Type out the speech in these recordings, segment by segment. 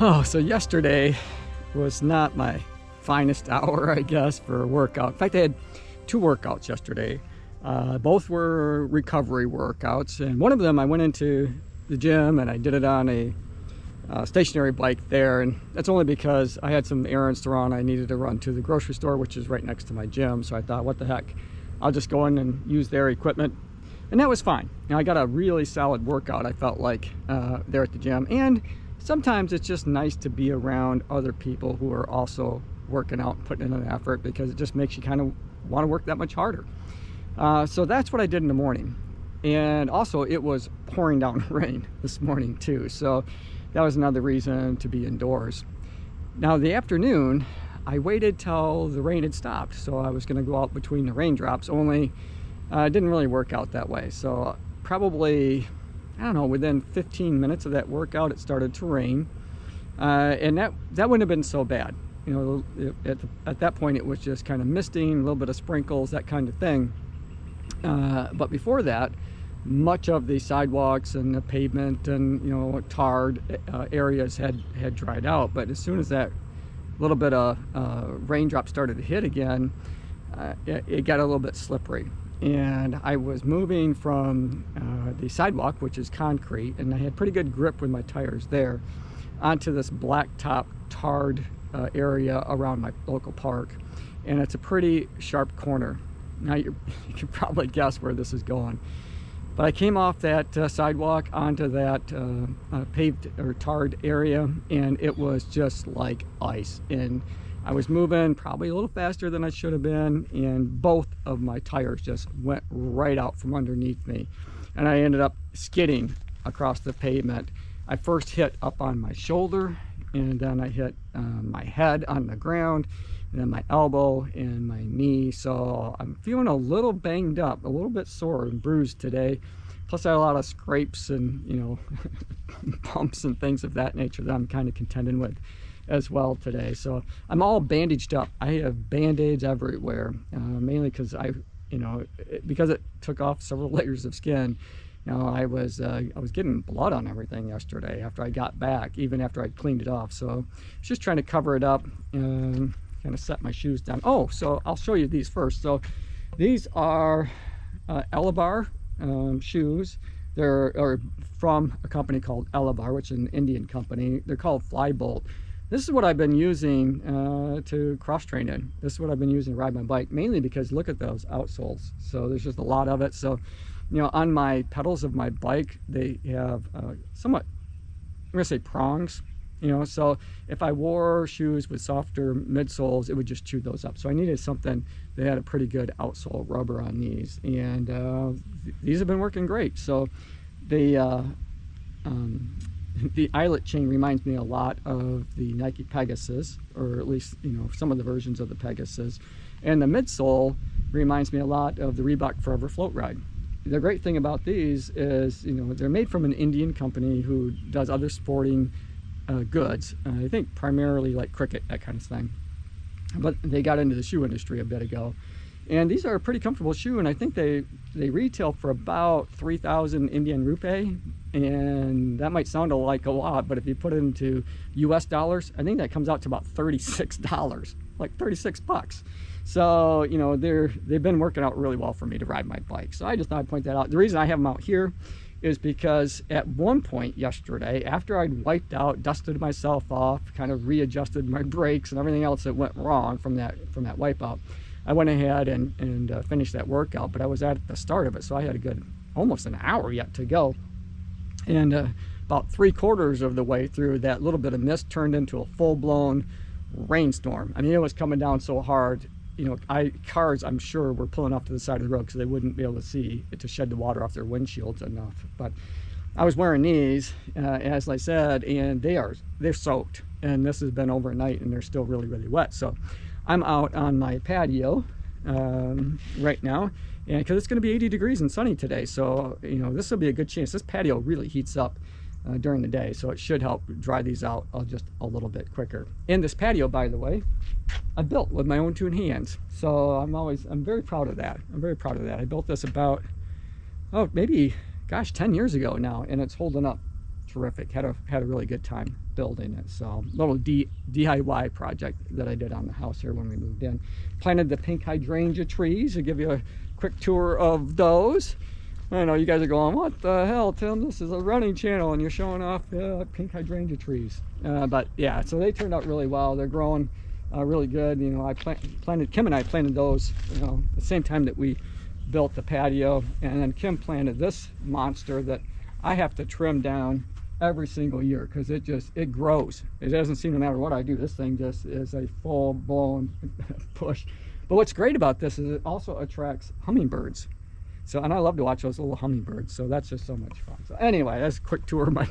Oh, so yesterday was not my finest hour, I guess, for a workout. In fact, I had two workouts yesterday. Both were recovery workouts, and one of them I went into the gym and I did it on a stationary bike there, and that's only because I had some errands to run. I needed to run to the grocery store, which is right next to my gym, so I thought, what the heck, I'll just go in and use their equipment, and that was fine. I got a really solid workout, I felt like, there at the gym. And sometimes it's just nice to be around other people who are also working out and putting in an effort, because it just makes you kind of want to work that much harder. So that's what I did in the morning. And also it was pouring down rain this morning too, so that was another reason to be indoors. Now the afternoon, I waited till the rain had stopped, so I was going to go out between the raindrops, only it didn't really work out that way. So probably, I don't know, within 15 minutes of that workout it started to rain, and that wouldn't have been so bad. You know, at that point it was just kind of misting, a little bit of sprinkles, that kind of thing. But before that, much of the sidewalks and the pavement and, you know, tarred areas had dried out. But as soon as that little bit of raindrop started to hit again, it got a little bit slippery. And I was moving from the sidewalk, which is concrete, and I had pretty good grip with my tires there, onto this blacktop tarred area around my local park. And it's a pretty sharp corner. Now you can probably guess where this is going. But I came off that sidewalk onto that paved or tarred area, and it was just like ice. And I was moving probably a little faster than I should have been, and both of my tires just went right out from underneath me. And I ended up skidding across the pavement. I first hit up on my shoulder, and then I hit my head on the ground, and then my elbow and my knee. So I'm feeling a little banged up, a little bit sore and bruised today. Plus I had a lot of scrapes and, you know, bumps and things of that nature that I'm kind of contending with as well today. So I'm all bandaged up. I have band-aids everywhere, mainly because because it took off several layers of skin. You know, I was getting blood on everything yesterday after I got back, even after I cleaned it off. So I was just trying to cover it up and kind of set my shoes down. Oh, so I'll show you these first. So these are Elevar shoes. They're from a company called Elevar, which is an Indian company. They're called Flybolt. This is what I've been using to cross train in. This is what I've been using to ride my bike, mainly because look at those outsoles. So there's just a lot of it. So, you know, on my pedals of my bike, they have somewhat, I'm gonna say, prongs. You know, so if I wore shoes with softer midsoles, it would just chew those up. So I needed something that had a pretty good outsole rubber on these, and these have been working great. So the eyelet chain reminds me a lot of the Nike Pegasus, or at least, you know, some of the versions of the Pegasus. And the midsole reminds me a lot of the Reebok Forever Float Ride. The great thing about these is, you know, they're made from an Indian company who does other sporting goods. I think primarily like cricket, that kind of thing. But they got into the shoe industry a bit ago. And these are a pretty comfortable shoe, and I think they retail for about 3,000 Indian rupee. And that might sound like a lot, but if you put it into US dollars, I think that comes out to about $36, like 36 bucks. So, you know, they've been working out really well for me to ride my bike. So I just thought I'd point that out. The reason I have them out here is because at one point yesterday, after I'd wiped out, dusted myself off, kind of readjusted my brakes and everything else that went wrong from that wipeout, I went ahead and finished that workout. But I was at the start of it, so I had a good almost an hour yet to go. And about 3/4 of the way through, that little bit of mist turned into a full-blown rainstorm. I mean, it was coming down so hard. You know, cars, I'm sure, were pulling off to the side of the road because they wouldn't be able to see it to shed the water off their windshields enough. But I was wearing these, as I said, and they're soaked. And this has been overnight, and they're still really, really wet. So I'm out on my patio right now, and because it's going to be 80 degrees and sunny today. So, you know, this will be a good chance. This patio really heats up during the day, so it should help dry these out just a little bit quicker. And this patio, by the way, I built with my own 2 hands, so I'm very proud of that. I'm very proud of that. I built this about, maybe, gosh, 10 years ago now, and it's holding up terrific. Had a really good time building it. So little DIY project that I did on the house here when we moved in. Planted the pink hydrangea trees. I'll give you a quick tour of those. I know you guys are going, what the hell, Tim? This is a running channel and you're showing off pink hydrangea trees. But yeah, so they turned out really well. They're growing really good. You know, Kim and I planted those, you know, the same time that we built the patio, and then Kim planted this monster that I have to trim down every single year because it grows. It doesn't seem, no matter what I do, this thing just is a full-blown push. But what's great about this is it also attracts hummingbirds. So, and I love to watch those little hummingbirds, so that's just so much fun. So anyway, that's a quick tour of my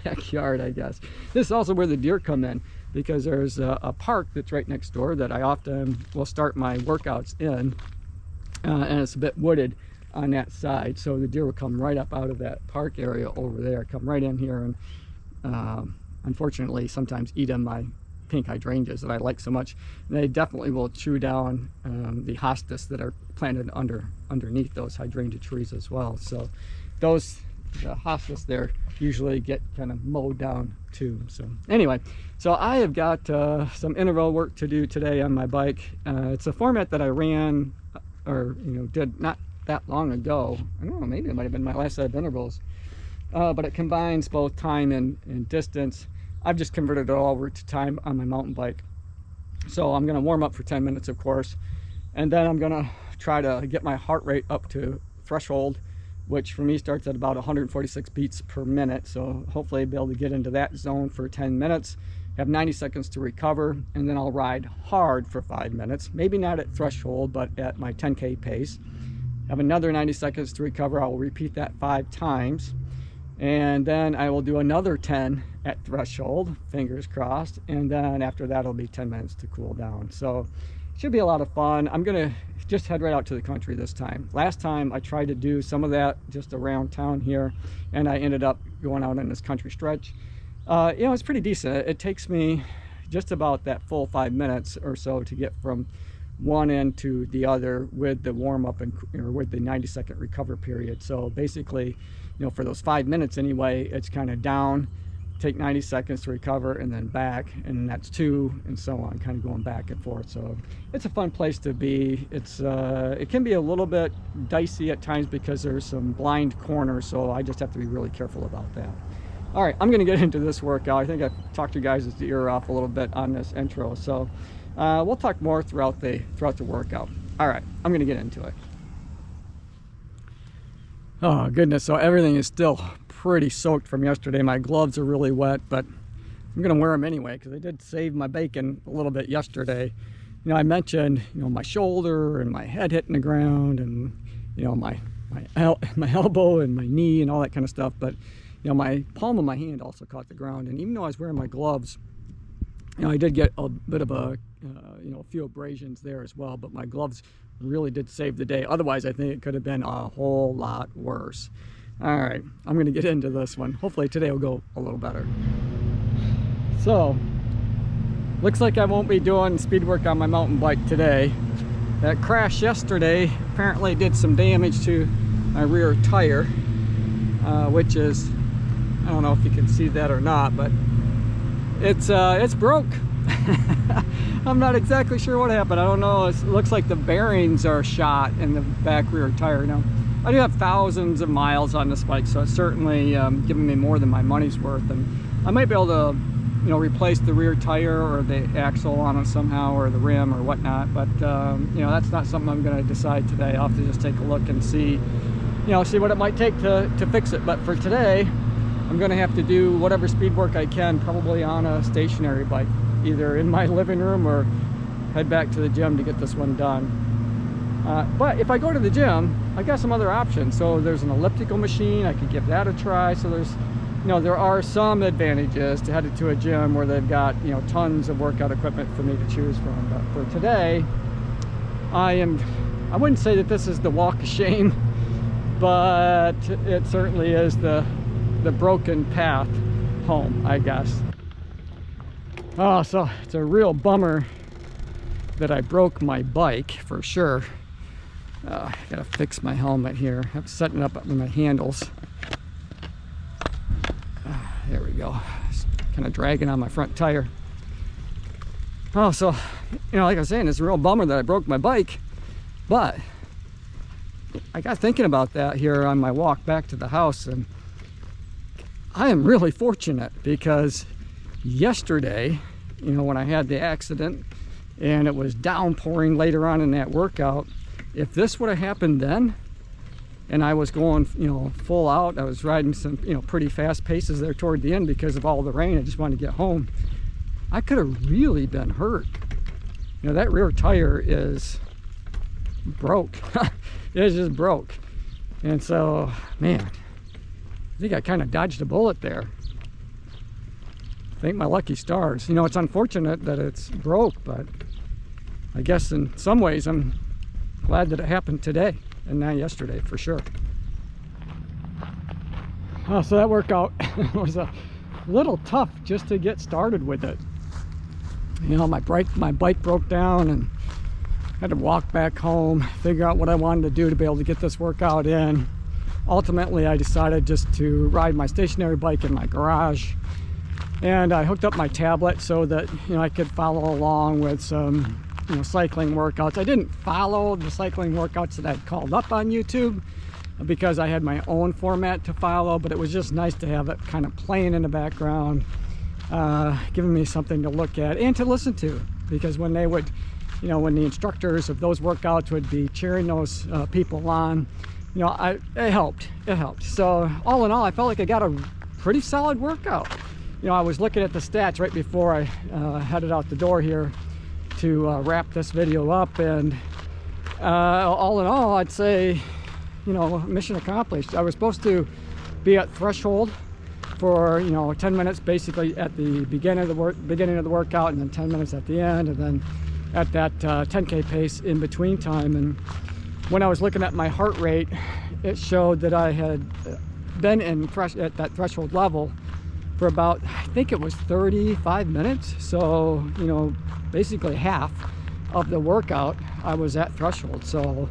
backyard, I guess. This is also where the deer come in, because there's a park that's right next door that I often will start my workouts in, and it's a bit wooded on that side, so the deer will come right up out of that park area over there, come right in here, and unfortunately sometimes eat on my pink hydrangeas that I like so much. And they definitely will chew down the hostas that are planted underneath those hydrangea trees as well. So those hostas there usually get kind of mowed down too. So anyway, so I have got some interval work to do today on my bike. It's a format that I ran or did not that long ago. I don't know, maybe it might have been my last set of intervals, but it combines both time and distance. I've just converted it all over to time on my mountain bike. So I'm going to warm up for 10 minutes, of course, and then I'm going to try to get my heart rate up to threshold, which for me starts at about 146 beats per minute. So hopefully I'll be able to get into that zone for 10 minutes, have 90 seconds to recover, and then I'll ride hard for 5 minutes. Maybe not at threshold, but at my 10K pace. Have another 90 seconds to recover. I will repeat that 5 times. And then I will do another 10 at threshold, fingers crossed, and then after that it'll be 10 minutes to cool down. So it should be a lot of fun. I'm gonna just head right out to the country this time. Last time I tried to do some of that just around town here, and I ended up going out in this country stretch. It's pretty decent. It takes me just about that full 5 minutes or so to get from one end to the other with the warm-up and with the 90-second recover period. So basically, for those 5 minutes anyway, it's kind of down, take 90 seconds to recover, and then back, and that's 2, and so on, kind of going back and forth. So it's a fun place to be. It can be a little bit dicey at times because there's some blind corners, so I just have to be really careful about that. All right, I'm going to get into this workout. I think I've talked you guys' ear off a little bit on this intro, so we'll talk more throughout the workout. All right, I'm going to get into it. Oh goodness, so everything is still pretty soaked from yesterday. My gloves are really wet, but I'm gonna wear them anyway because I did save my bacon a little bit yesterday. I mentioned my shoulder and my head hitting the ground, and my elbow and my knee and all that kind of stuff, but my palm of my hand also caught the ground. And even though I was wearing my gloves, I did get a bit of a few abrasions there as well, but my gloves really did save the day. Otherwise, I think it could have been a whole lot worse. All right, I'm going to get into this one. Hopefully today will go a little better. So, looks like I won't be doing speed work on my mountain bike today. That crash yesterday apparently did some damage to my rear tire, which is, I don't know if you can see that or not, but it's broke. I'm not exactly sure what happened. I don't know. It looks like the bearings are shot in the back rear tire. Now, I do have thousands of miles on this bike, so it's certainly giving me more than my money's worth. And I might be able to, replace the rear tire or the axle on it somehow, or the rim or whatnot. But that's not something I'm going to decide today. I'll have to just take a look and see, see what it might take to fix it. But for today, I'm going to have to do whatever speed work I can, probably on a stationary bike, either in my living room or head back to the gym to get this one done. But if I go to the gym, I got some other options. So there's an elliptical machine. I could give that a try. So there's, there are some advantages to headed to a gym where they've got, tons of workout equipment for me to choose from. But for today, I wouldn't say that this is the walk of shame, but it certainly is the broken path home, I guess. Oh, so it's a real bummer that I broke my bike, for sure. I gotta fix my helmet here. I'm setting it up with my handles. There we go. Just kind of dragging on my front tire. Oh, so, you know, like I was saying, it's a real bummer that I broke my bike, but I got thinking about that here on my walk back to the house, and I am really fortunate because yesterday, you know, when I had the accident and it was downpouring later on in that workout, if this would have happened then and I was going, you know, full out, I was riding some, you know, pretty fast paces there toward the end because of all the rain, I just wanted to get home, I could have really been hurt. You know, that rear tire is broke. It's just broke. And so, man, I think I kind of dodged a bullet there. Thank my lucky stars. You know, it's unfortunate that it's broke, but I guess in some ways I'm glad that it happened today and not yesterday, for sure. Oh, so that workout was a little tough just to get started with it. You know, my bike broke down and I had to walk back home, figure out what I wanted to do to be able to get this workout in. Ultimately, I decided just to ride my stationary bike in my garage, and I hooked up my tablet so that, you know, I could follow along with some, you know, cycling workouts. I didn't follow the cycling workouts that I'd called up on YouTube because I had my own format to follow, but it was just nice to have it kind of playing in the background, giving me something to look at and to listen to, because when they would, you know, when the instructors of those workouts would be cheering those people on, you know, it helped. So all in all, I felt like I got a pretty solid workout. You know, I was looking at the stats right before I headed out the door here to wrap this video up, and all in all, I'd say, you know, mission accomplished. I was supposed to be at threshold for, you know, 10 minutes basically at the beginning of the workout, and then 10 minutes at the end, and then at that 10K pace in between time. And when I was looking at my heart rate, it showed that I had been at that threshold level for about, I think it was 35 minutes. So, you know, basically half of the workout I was at threshold. So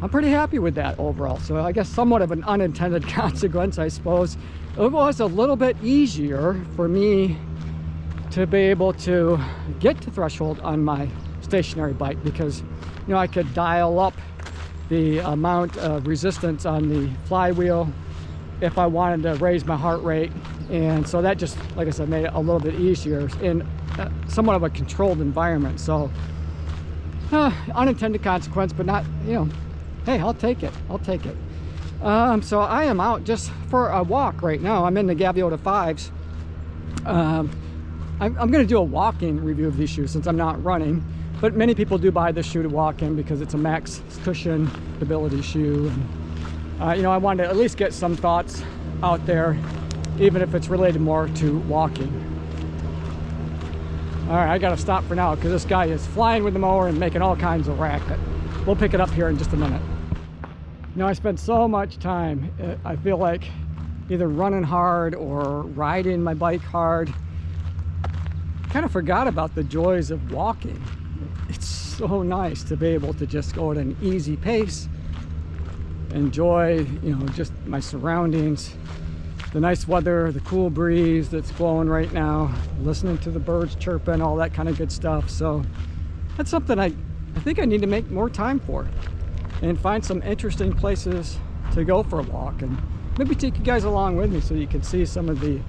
I'm pretty happy with that overall. So I guess somewhat of an unintended consequence, I suppose. It was a little bit easier for me to be able to get to threshold on my stationary bike because, you know, I could dial up the amount of resistance on the flywheel if I wanted to raise my heart rate. And so that just, like I said, made it a little bit easier in somewhat of a controlled environment. So unintended consequence, but not, you know, hey, I'll take it. So I am out just for a walk right now. I'm in the Gaviota 5s. I'm going to do a walking review of these shoes since I'm not running, but many people do buy this shoe to walk in because it's a max cushion stability shoe. And, you know, I wanted to at least get some thoughts out there, even if it's related more to walking. All right, I got to stop for now because this guy is flying with the mower and making all kinds of racket. We'll pick it up here in just a minute. You know, I spend so much time, I feel like, either running hard or riding my bike hard. Kind of forgot about the joys of walking. It's so nice to be able to just go at an easy pace, enjoy, you know, just my surroundings, the nice weather, the cool breeze that's blowing right now, listening to the birds chirping, all that kind of good stuff. So that's something I think I need to make more time for and find some interesting places to go for a walk, and maybe take you guys along with me so you can see some of the, you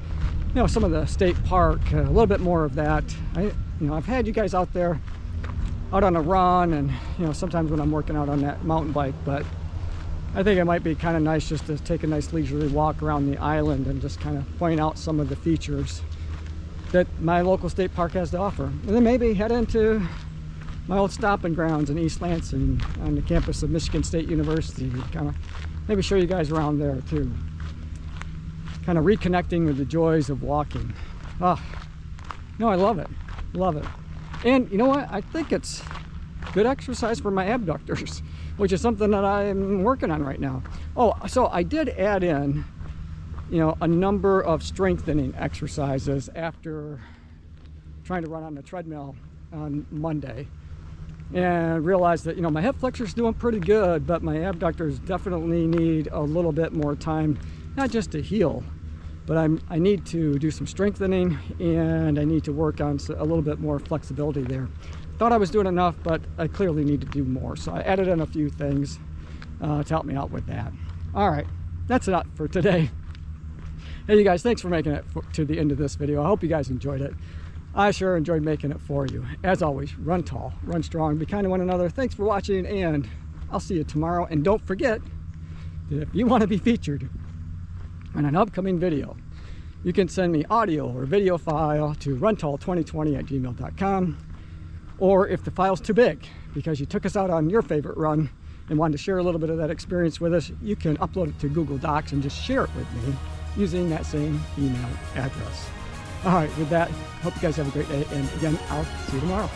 know, some of the state park, a little bit more of that. You know, I've had you guys out there, out on a run, and, you know, sometimes when I'm working out on that mountain bike, but I think it might be kind of nice just to take a nice leisurely walk around the island and just kind of point out some of the features that my local state park has to offer. And then maybe head into my old stomping grounds in East Lansing on the campus of Michigan State University. Kind of maybe show you guys around there too. Kind of reconnecting with the joys of walking. Oh, no, I love it. And you know what? I think it's good exercise for my abductors, which is something that I'm working on right now. Oh, so I did add in, you know, a number of strengthening exercises after trying to run on the treadmill on Monday, and realized that, you know, my hip flexor's doing pretty good, but my abductors definitely need a little bit more time, not just to heal, but I need to do some strengthening, and I need to work on a little bit more flexibility there. Thought I was doing enough, but I clearly need to do more. So I added in a few things to help me out with that. All right, that's it for today. Hey, you guys, thanks for making it to the end of this video. I hope you guys enjoyed it. I sure enjoyed making it for you. As always, run tall, run strong, be kind to one another. Thanks for watching, and I'll see you tomorrow. And don't forget that if you want to be featured in an upcoming video, you can send me audio or video file to runtall2020@gmail.com. Or if the file's too big because you took us out on your favorite run and wanted to share a little bit of that experience with us, you can upload it to Google Docs and just share it with me using that same email address. All right, with that, hope you guys have a great day, and again, I'll see you tomorrow.